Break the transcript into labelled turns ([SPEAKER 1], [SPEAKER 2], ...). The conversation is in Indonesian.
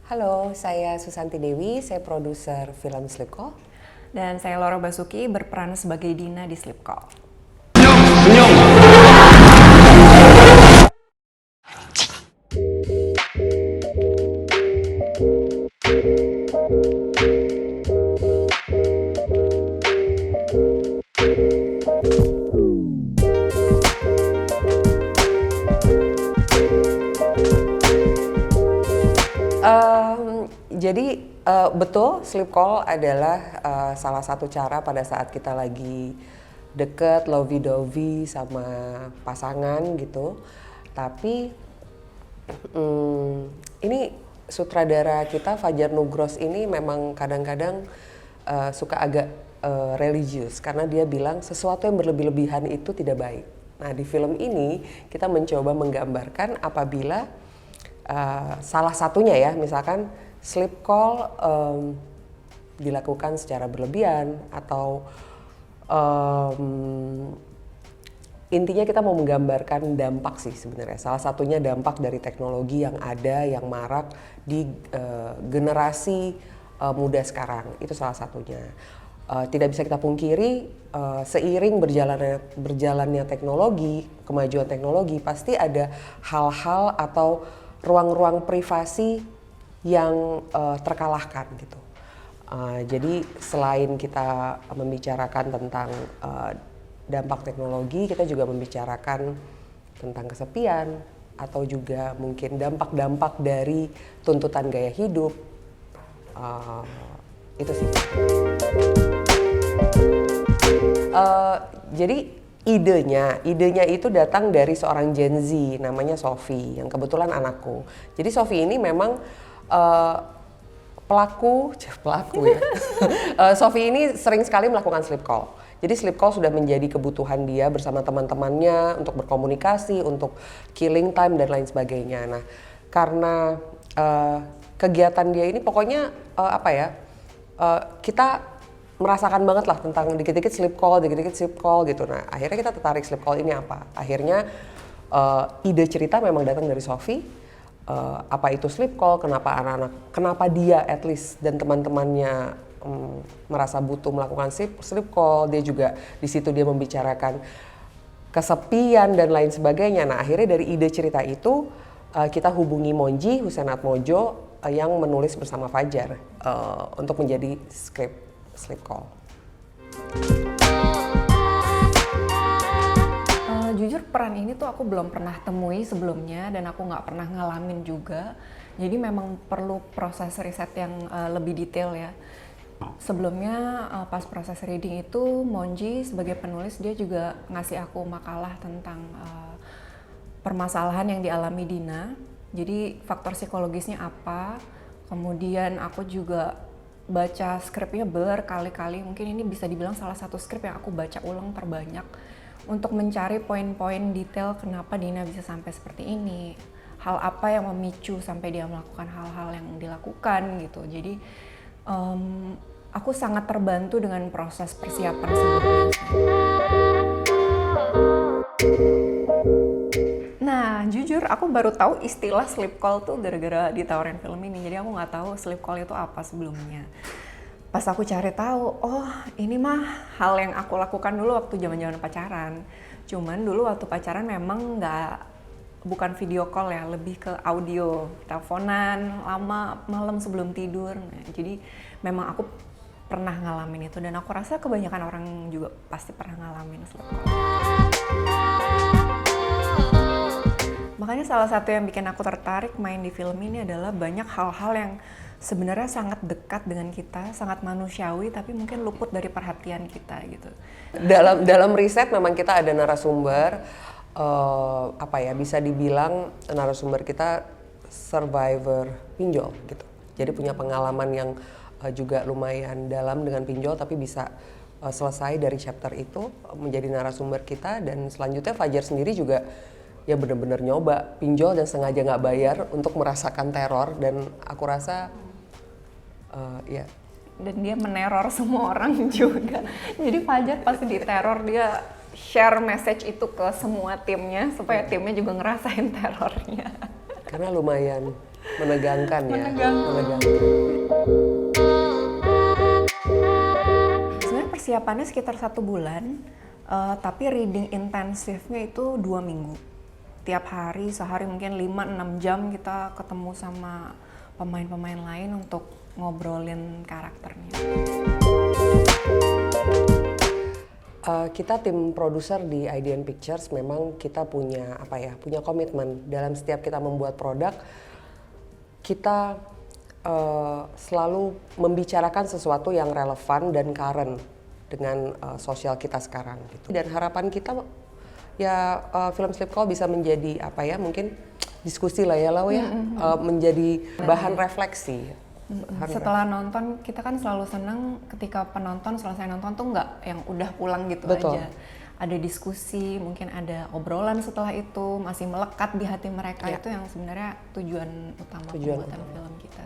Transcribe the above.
[SPEAKER 1] Halo, saya Susanti Dewi, saya produser film Sleep Call.
[SPEAKER 2] Dan saya Laura Basuki berperan sebagai Dina di Sleep Call.
[SPEAKER 1] Jadi betul, sleep call adalah salah satu cara pada saat kita lagi deket, lovey-dovey sama pasangan gitu. Tapi ini sutradara kita Fajar Nugros ini memang kadang-kadang suka agak religius karena dia bilang sesuatu yang berlebih-lebihan itu tidak baik. Nah, di film ini kita mencoba menggambarkan apabila salah satunya ya, misalkan sleep call dilakukan secara berlebihan atau intinya kita mau menggambarkan dampak sih sebenarnya. Salah satunya dampak dari teknologi yang ada, yang marak di generasi muda sekarang. Itu salah satunya. Tidak bisa kita pungkiri, seiring berjalannya teknologi, kemajuan teknologi, pasti ada hal-hal atau ruang-ruang privasi yang terkalahkan gitu. Jadi selain kita membicarakan tentang dampak teknologi, kita juga membicarakan tentang kesepian atau juga mungkin dampak-dampak dari tuntutan gaya hidup. Itu sih. Jadi idenya itu datang dari seorang Gen Z namanya Sophie yang kebetulan anakku. Jadi Sophie ini memang pelaku ya. Sophie ini sering sekali melakukan sleep call. Jadi sleep call sudah menjadi kebutuhan dia bersama teman-temannya untuk berkomunikasi, untuk killing time dan lain sebagainya. Nah, karena kegiatan dia ini pokoknya kita merasakan banget lah tentang dikit-dikit sleep call gitu. Nah, akhirnya kita tertarik sleep call ini apa? Akhirnya ide cerita memang datang dari Sophie. Apa itu sleep call? Kenapa dia at least dan teman-temannya merasa butuh melakukan sleep call? Dia juga di situ dia membicarakan kesepian dan lain sebagainya. Nah, akhirnya dari ide cerita itu kita hubungi Monji Husein-Atmojo yang menulis bersama Fajar untuk menjadi skrip sleep call.
[SPEAKER 2] Jujur peran ini tuh aku belum pernah temui sebelumnya dan aku nggak pernah ngalamin juga. Jadi memang perlu proses riset yang lebih detail ya. Sebelumnya pas proses reading itu Monji sebagai penulis dia juga ngasih aku makalah tentang permasalahan yang dialami Dina. Jadi faktor psikologisnya apa. Kemudian aku juga baca skripnya berkali-kali, mungkin ini bisa dibilang salah satu skrip yang aku baca ulang terbanyak untuk mencari poin-poin detail kenapa Dina bisa sampai seperti ini, hal apa yang memicu sampai dia melakukan hal-hal yang dilakukan gitu. Jadi aku sangat terbantu dengan proses persiapan sebelumnya. Nah, jujur aku baru tahu istilah sleep call tuh gara-gara ditawarin film ini. Jadi aku nggak tahu sleep call itu apa sebelumnya. Pas aku cari tahu, oh ini mah hal yang aku lakukan dulu waktu zaman-zaman pacaran. Cuman dulu waktu pacaran memang bukan video call ya, lebih ke audio, teleponan lama malam sebelum tidur. Nah, jadi memang aku pernah ngalamin itu dan aku rasa kebanyakan orang juga pasti pernah ngalamin sleep call. Makanya salah satu yang bikin aku tertarik main di film ini adalah banyak hal-hal yang sebenarnya sangat dekat dengan kita, sangat manusiawi, tapi mungkin luput dari perhatian kita gitu.
[SPEAKER 1] Dalam riset memang kita ada narasumber, bisa dibilang narasumber kita survivor pinjol gitu. Jadi punya pengalaman yang juga lumayan dalam dengan pinjol, tapi bisa selesai dari chapter itu menjadi narasumber kita. Dan selanjutnya Fajar sendiri juga ya benar-benar nyoba pinjol dan sengaja nggak bayar untuk merasakan teror, dan aku rasa ya.
[SPEAKER 2] Dan dia meneror semua orang juga. Jadi Fajar pasti diteror, dia share message itu ke semua timnya supaya timnya juga ngerasain terornya.
[SPEAKER 1] Karena lumayan Menegangkan ya.
[SPEAKER 2] Menegangkan. Sebenarnya persiapannya sekitar 1 bulan, tapi reading intensifnya itu 2 minggu. Tiap hari, sehari mungkin 5-6 jam kita ketemu sama pemain-pemain lain untuk ngobrolin karakternya.
[SPEAKER 1] Kita tim produser di IDN Pictures memang kita punya punya komitmen dalam setiap kita membuat produk. Kita selalu membicarakan sesuatu yang relevan dan current dengan sosial kita sekarang gitu. Dan harapan kita ya film Sleep Call bisa menjadi mungkin diskusi lah ya menjadi bahan refleksi.
[SPEAKER 2] Setelah nonton kita kan selalu senang ketika penonton selesai nonton tuh nggak yang udah pulang gitu
[SPEAKER 1] Betul.
[SPEAKER 2] aja. Ada diskusi, mungkin ada obrolan setelah itu masih melekat di hati mereka. Itu yang sebenarnya tujuan utama pembuatan film kita.